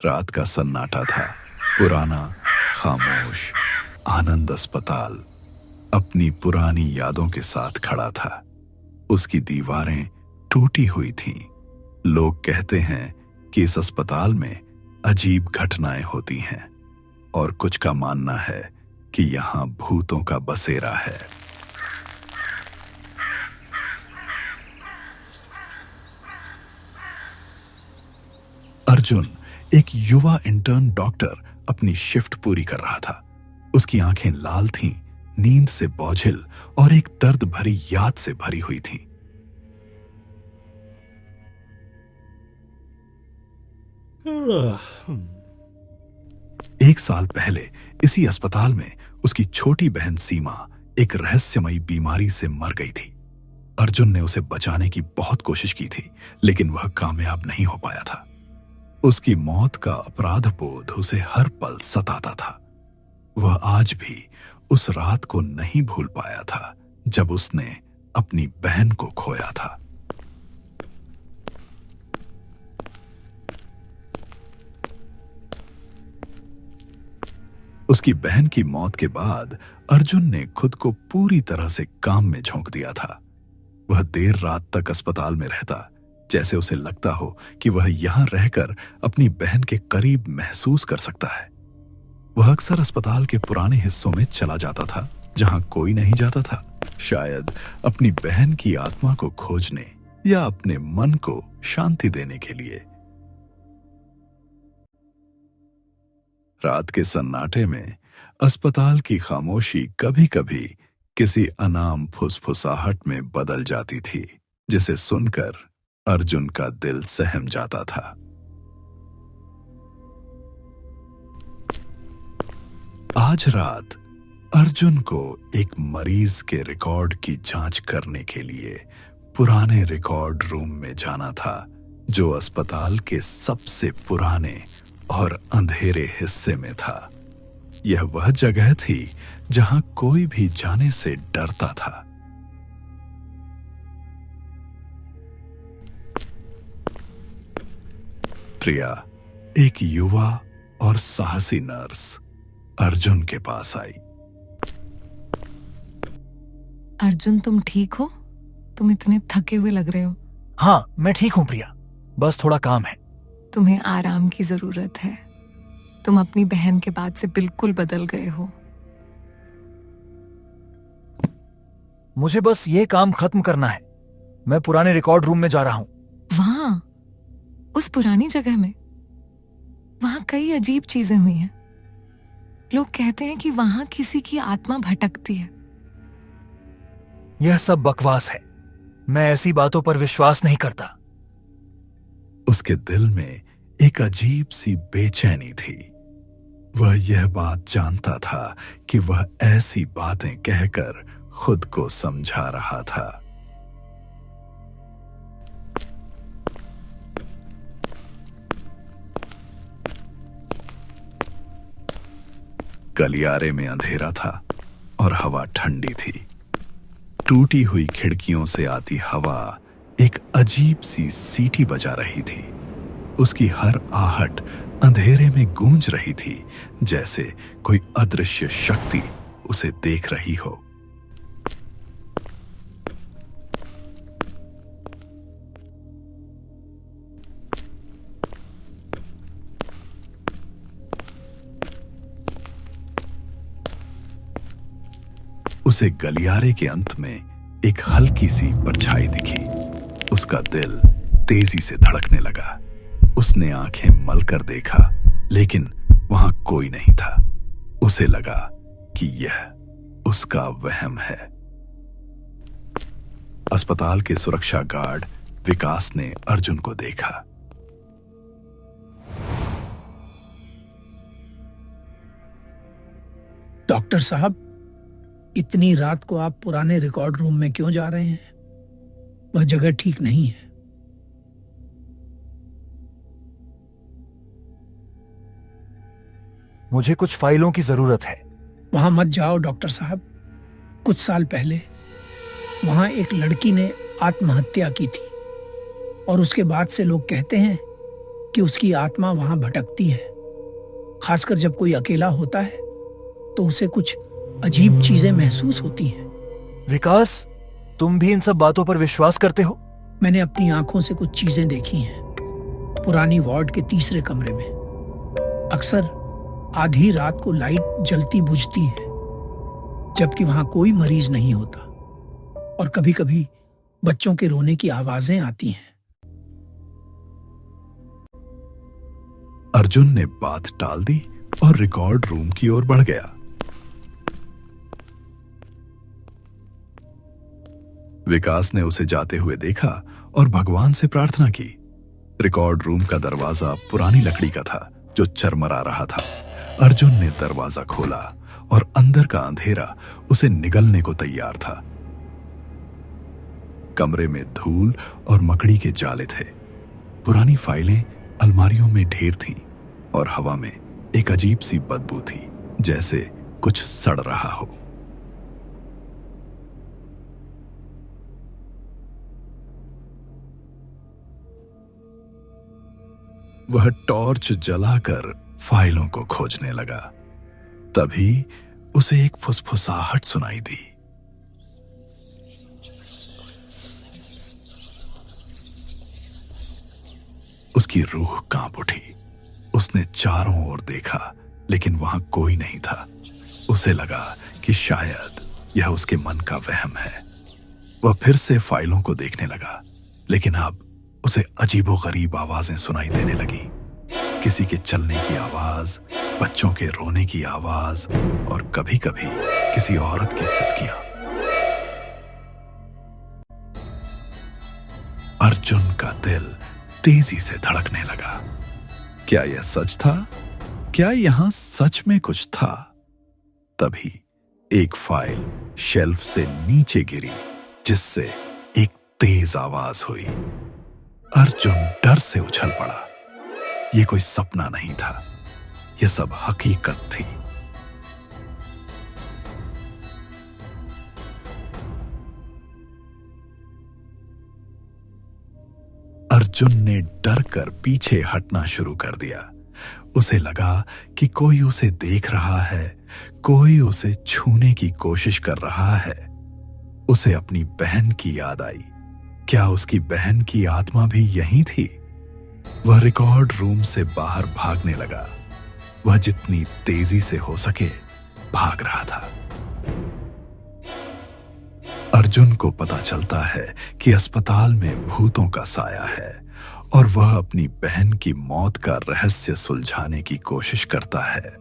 रात का सन्नाटा था। पुराना, खामोश, आनंद अस्पताल अपनी पुरानी यादों के साथ खड़ा था। उसकी दीवारें टूटी हुई थीं। लोग कहते हैं कि इस अस्पताल में अजीब घटनाएं होती हैं और कुछ का मानना है कि यहां भूतों का बसेरा है। अर्जुन, एक युवा इंटर्न डॉक्टर, अपनी शिफ्ट पूरी कर रहा था। उसकी आंखें लाल थीं, नींद से बोझिल और एक दर्द भरी याद से भरी हुई थीं। एक साल पहले इसी अस्पताल में उसकी छोटी बहन सीमा एक रहस्यमयी बीमारी से मर गई थी। अर्जुन ने उसे बचाने की बहुत कोशिश की थी, लेकिन वह कामयाब नहीं हो पाया था। उसकी मौत का अपराध बोध उसे हर पल सताता था। वह आज भी उस रात को नहीं भूल पाया था जब उसने अपनी बहन को खोया था। उसकी बहन की मौत के बाद अर्जुन ने खुद को पूरी तरह से काम में झोंक दिया था। वह देर रात तक अस्पताल में रहता, जैसे उसे लगता हो कि वह यहां रहकर अपनी बहन के करीब महसूस कर सकता है। वह अक्सर अस्पताल के पुराने हिस्सों में चला जाता था जहां कोई नहीं जाता था, शायद अपनी बहन की आत्मा को खोजने या अपने मन को शांति देने के लिए। रात के सन्नाटे में अस्पताल की खामोशी कभी-कभी किसी अनाम फुसफुसाहट में बदल जाती थी, जिसे सुनकर अर्जुन का दिल सहम जाता था। आज रात अर्जुन को एक मरीज के रिकॉर्ड की जांच करने के लिए पुराने रिकॉर्ड रूम में जाना था, जो अस्पताल के सबसे पुराने और अंधेरे हिस्से में था। यह वह जगह थी जहां कोई भी जाने से डरता था। प्रिया, एक युवा और साहसी नर्स, अर्जुन के पास आई। अर्जुन, तुम ठीक हो? तुम इतने थके हुए लग रहे हो। हाँ, मैं ठीक हूँ प्रिया, बस थोड़ा काम है। तुम्हें आराम की जरूरत है। तुम अपनी बहन के बाद से बिल्कुल बदल गए हो। मुझे बस ये काम खत्म करना है। मैं पुराने रिकॉर्ड रूम में जा रहा हूँ। वहां, उस पुरानी जगह में, वहां कई अजीब चीजें हुई हैं। लोग कहते हैं कि वहां किसी की आत्मा भटकती है। यह सब बकवास है। मैं ऐसी बातों पर विश्वास नहीं करता। उसके दिल में एक अजीब सी बेचैनी थी। वह यह बात जानता था कि वह ऐसी बातें कहकर खुद को समझा रहा था। गलियारे में अंधेरा था और हवा ठंडी थी। टूटी हुई खिड़कियों से आती हवा एक अजीब सी सीटी बजा रही थी। उसकी हर आहट अंधेरे में गूंज रही थी, जैसे कोई अदृश्य शक्ति उसे देख रही हो। उसे गलियारे के अंत में एक हल्की सी परछाई दिखी। उसका दिल तेजी से धड़कने लगा। उसने आंखें मलकर देखा, लेकिन वहां कोई नहीं था। उसे लगा कि यह उसका वहम है। अस्पताल के सुरक्षा गार्ड विकास ने अर्जुन को देखा। डॉक्टर साहब, इतनी रात को आप पुराने रिकॉर्ड रूम में क्यों जा रहे हैं? वह जगह ठीक नहीं है। मुझे कुछ फाइलों की जरूरत है। वहां मत जाओ डॉक्टर साहब। कुछ साल पहले वहां एक लड़की ने आत्महत्या की थी और उसके बाद से लोग कहते हैं कि उसकी आत्मा वहां भटकती है। खासकर जब कोई अकेला होता है तो उसे कुछ अजीब चीजें महसूस होती हैं। विकास, तुम भी इन सब बातों पर विश्वास करते हो? मैंने अपनी आंखों से कुछ चीजें देखी हैं। पुरानी वार्ड के तीसरे कमरे में अक्सर आधी रात को लाइट जलती बुझती है, जबकि वहां कोई मरीज नहीं होता, और कभी-कभी बच्चों के रोने की आवाजें आती हैं। अर्जुन ने बात टाल दी और रिकॉर्ड रूम की ओर बढ़ गया। विकास ने उसे जाते हुए देखा और भगवान से प्रार्थना की। रिकॉर्ड रूम का दरवाजा पुरानी लकड़ी का था जो चरमरा रहा था। अर्जुन ने दरवाजा खोला और अंदर का अंधेरा उसे निगलने को तैयार था। कमरे में धूल और मकड़ी के जाले थे। पुरानी फाइलें अलमारियों में ढेर थीं और हवा में एक अजीब सी बदबू थी, जैसे कुछ सड़ रहा हो। वह टॉर्च जलाकर फाइलों को खोजने लगा। तभी उसे एक फुसफुसाहट सुनाई दी। उसकी रूह कांप उठी। उसने चारों ओर देखा, लेकिन वहां कोई नहीं था। उसे लगा कि शायद यह उसके मन का वहम है। वह फिर से फाइलों को देखने लगा, लेकिन अब उसे अजीबोगरीब आवाजें सुनाई देने लगी। किसी के चलने की आवाज, बच्चों के रोने की आवाज और कभी-कभी किसी औरत की सिसकियां। अर्जुन का दिल तेजी से धड़कने लगा। क्या यह सच था? क्या यहां सच में कुछ था? तभी एक फाइल शेल्फ से नीचे गिरी, जिससे एक तेज आवाज हुई। अर्जुन डर से उछल पड़ा। यह कोई सपना नहीं था, यह सब हकीकत थी। अर्जुन ने डर कर पीछे हटना शुरू कर दिया। उसे लगा कि कोई उसे देख रहा है, कोई उसे छूने की कोशिश कर रहा है। उसे अपनी बहन की याद आई। क्या उसकी बहन की आत्मा भी यहीं थी? वह रिकॉर्ड रूम से बाहर भागने लगा। वह जितनी तेजी से हो सके भाग रहा था। अर्जुन को पता चलता है कि अस्पताल में भूतों का साया है और वह अपनी बहन की मौत का रहस्य सुलझाने की कोशिश करता है।